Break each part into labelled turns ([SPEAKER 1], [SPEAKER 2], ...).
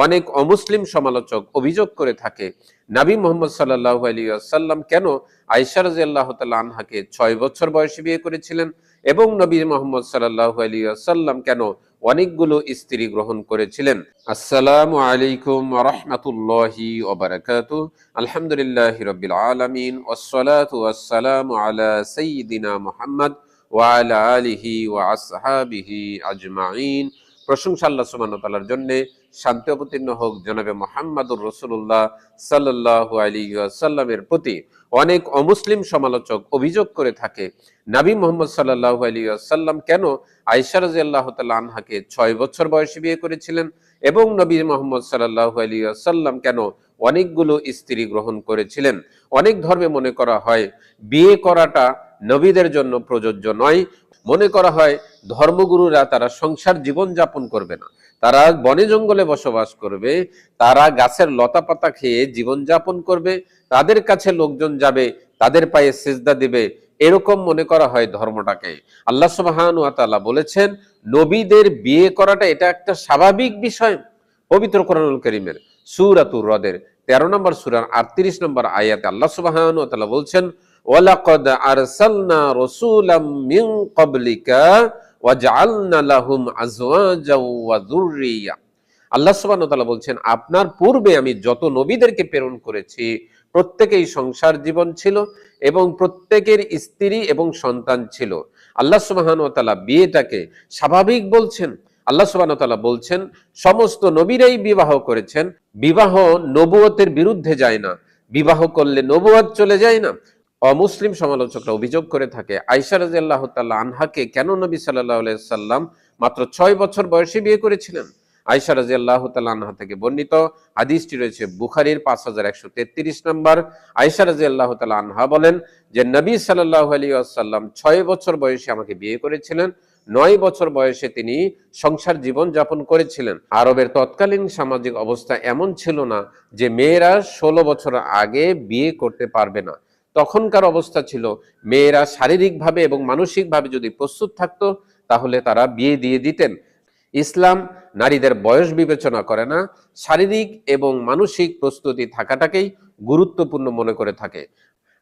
[SPEAKER 1] অনেক অমুসলিম সমালোচক অভিযোগ করে থাকে, নবী মুহাম্মদ সাল্লাল্লাহু আলাইহি ওয়াসাল্লাম কেন আয়েশা রাদিয়াল্লাহু তাআলা আনহাকে 6 বছর বয়সে বিয়ে করেছিলেন এবং নবী মুহাম্মদ সাল্লাল্লাহু আলাইহি ওয়াসাল্লাম কেন অনেকগুলো স্ত্রী গ্রহণ করেছিলেন। আসসালামু আলাইকুম ওয়া রাহমাতুল্লাহি ওয়া বারাকাতুহু। আলহামদুলিল্লাহি রাব্বিল আলামিন ওয়াসসালাতু ওয়াসসালামু আলা সাইয়্যিদিনা মুহাম্মদ ওয়া আলা আলিহি ওয়া আসহাবিহি আজমাইন। প্রশংসা আল্লাহ সুবহানাহু ওয়া তাআলার জন্য, শান্তি অবতীর্ণ হোক জনাবে মুহাম্মদুর রাসূলুল্লাহ সাল্লাল্লাহু আলাইহি ওয়াসাল্লামের প্রতি। অনেক অমুসলিম সমালোচক অভিযোগ করে থাকে, নবী মুহাম্মদ সাল্লাল্লাহু আলাইহি ওয়াসাল্লাম কেন আয়েশা রাদিয়াল্লাহু তাআলা আনহাকে 6 বছর বয়সে বিয়ে করেছিলেন এবং নবী মুহাম্মদ সাল্লাল্লাহু আলাইহি ওয়াসাল্লাম কেন অনেকগুলো স্ত্রী গ্রহণ করেছিলেন। অনেক ধর্মে মনে করা হয় বিয়ে করাটা নবীদের জন্য প্রযোজ্য নয়। মনে করা হয় ধর্মগুরুরা তারা সংসার জীবন যাপন করবে না, তারা বনে জঙ্গলে বসবাস করবে, তারা গাছের লতা পাতা খেয়ে জীবন যাপন করবে, তাদের কাছে লোকজন যাবে, তাদের পায়ে সিজদা দিবে, এরকম মনে করা হয় ধর্মটাকে। আল্লাহ সুবহানাহু ওয়া তাআলা বলেছেন নবীদের বিয়ে করাটা এটা একটা স্বাভাবিক বিষয়। পবিত্র কোরআনুল কারীমের সূরাতুর রদের 13 নম্বর সূরার 38 নম্বর আয়াতে আল্লাহ সুবহানাহু ওয়া তাআলা বলছেন ওয়ালাকাদ আরসালনা রাসূলাম মিন ক্বাবলিকা ওয়াজআলনা লাহুম আজওয়াজাও ওয়া যুররিয়া। আল্লাহ সুবহানাহু ওয়া তাআলা বলছেন আপনার পূর্বে আমি যত নবীদেরকে প্রেরণ করেছি প্রত্যেকেই সংসার জীবন ছিল এবং প্রত্যেকের স্ত্রী এবং সন্তান ছিল। আল্লাহ সুবহানাহু ওয়া তাআলা বিয়েটাকে স্বাভাবিক বলছেন। আল্লাহ সুবহানাহু ওয়া তাআলা বলছেন সমস্ত নবীরাই বিবাহ করেছেন, বিবাহ নবুয়তের বিরুদ্ধে যায় না, বিবাহ করলে নবুয়ত চলে যায় না। অমুসলিম সমালোচকরা অভিযোগ করে থাকে আয়েশা রাদিয়াল্লাহু তাআলা আনহাকে কেন নবী সাল্লাল্লাহু আলাইহি সাল্লাম মাত্র 6 বছর বয়সে বিয়ে করেছিলেন। আয়েশা রাদিয়াল্লাহু তাআলা আনহা থেকে বর্ণিত হাদিসটি রয়েছে বুখারীর 5133 নম্বর। আয়েশা রাদিয়াল্লাহু তাআলা আনহা বলেন যে নবী সাল্লাল্লাহু আলাইহি ওয়াসাল্লাম 6 বছর বয়সে আমাকে বিয়ে করেছিলেন, 9 বছর বয়সে তিনি সংসার জীবন যাপন করেছিলেন। আরবের তৎকালীন সামাজিক অবস্থা এমন ছিল না যে মেয়েরা 16 বছর আগে বিয়ে করতে পারবে না। তখনকার অবস্থা ছিল মেয়েরা শারীরিকভাবে এবং মানসিকভাবে যদি প্রস্তুত থাকতো তাহলে তারা বিয়ে দিয়ে দিতেন। ইসলাম নারীদের বয়স বিবেচনা করে না, শারীরিক এবং মানসিক প্রস্তুতি থাকাটাকেই গুরুত্বপূর্ণ মনে করে থাকে।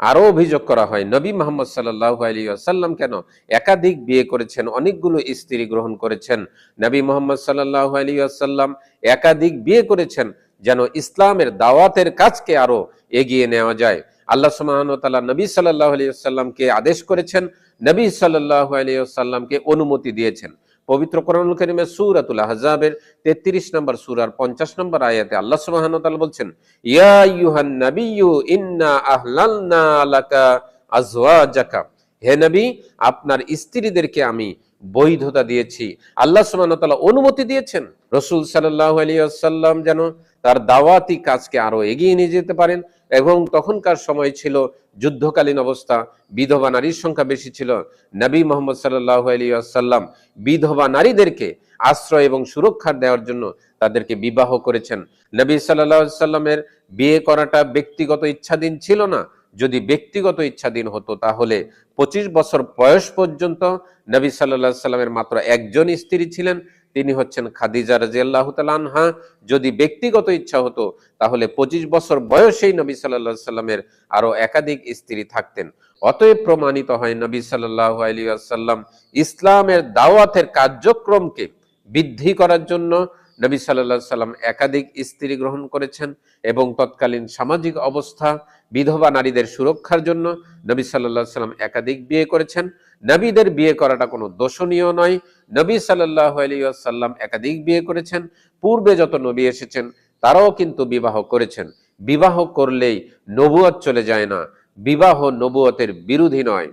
[SPEAKER 1] আরো অভিযোগ করা হয় নবী মুহাম্মদ সাল্লাল্লাহু আলাইহি ওয়াসাল্লাম কেন একাধিক বিয়ে করেছেন, অনেকগুলো স্ত্রী গ্রহণ করেছেন। নবী মুহাম্মদ সাল্লাল্লাহু আলাইহি ওয়াসাল্লাম একাধিক বিয়ে করেছেন যেন ইসলামের দাওয়াতের কাজকে আরো এগিয়ে নেওয়া যায়। আল্লাহ সুবহানাহু ওয়া তাআলা নবী সাল্লাল্লাহু আলাইহি ওয়াসাল্লামকে আদেশ করেছেন, নবী সাল্লাল্লাহু আলাইহি ওয়াসাল্লামকে অনুমতি দিয়েছেন। পবিত্র কোরআনুল কারীমের সূরাতুল আহজাবের 33 নম্বর সূরার 50 নম্বর আয়াতে আল্লাহ সুবহানাহু ওয়া তাআলা বলছেন ইয়া আইয়ুহান নাবিয়্যু ইন্না আহলালনা লাকা আজওয়াজাকা। হে নবী আপনার স্ত্রীদেরকে আমি বৈধতা দিয়েছি। আল্লাহ সুবহানাহু ওয়া তাআলা অনুমতি দিয়েছেন রাসূল সাল্লাল্লাহু আলাইহি ওয়াসাল্লাম যেন তার দাওয়াতি কাজকে আরো এগিয়ে নিয়ে যেতে পারেন। এবং তখনকার সময় ছিল যুদ্ধকালীন অবস্থা, বিধবা নারীর সংখ্যা বেশি ছিল। নবী মুহাম্মদ সাল্লাল্লাহু আলাইহি ওয়াসাল্লাম বিধবা নারীদেরকে আশ্রয় এবং সুরক্ষা দেওয়ার জন্য তাদেরকে বিবাহ করেছেন। নবী সাল্লাল্লাহু আলাইহি ওয়াসাল্লামের বিয়ে করাটা ব্যক্তিগত ইচ্ছাধীন ছিল না। যদি ব্যক্তিগত ইচ্ছাধীন হতো তাহলে 25 বছর বয়স পর্যন্ত নবী সাল্লাল্লাহু আলাইহি ওয়াসাল্লামের মাত্র একজন স্ত্রী ছিলেন, তিনি হচ্ছেন খাদিজা রাদিয়াল্লাহু তাআলা আনহা। যদি ব্যক্তিগত ইচ্ছা হতো তাহলে 25 বছর বয়সেই নবী সাল্লাল্লাহু আলাইহি ওয়াসাল্লামের আরো একাধিক স্ত্রী থাকতেন। অতএব প্রমাণিত হয় নবী সাল্লাল্লাহু আলাইহি ওয়াসাল্লাম ইসলামের দাওয়াতের কার্যক্রমকে বৃদ্ধি করার জন্য নবী সাল্লাল্লাহু আলাইহি ওয়াসাল্লাম একাধিক স্ত্রী গ্রহণ করেছেন এবং তৎকালীন সামাজিক অবস্থা বিধবা নারীদের সুরক্ষার জন্য নবী সাল্লাল্লাহু আলাইহি ওয়াসাল্লাম একাধিক বিয়ে করেছেন। নবীদের বিয়ে করাটা কোনো দোষণীয় নয়। নবী সাল্লাল্লাহু আলাইহি ওয়াসাল্লাম একাধিক বিয়ে করেছেন, পূর্বে যত নবী এসেছেন তারাও কিন্তু বিবাহ করেছেন। বিবাহ করলেই নবুয়ত চলে যায় না, বিবাহ নবুয়তের বিরোধী নয়।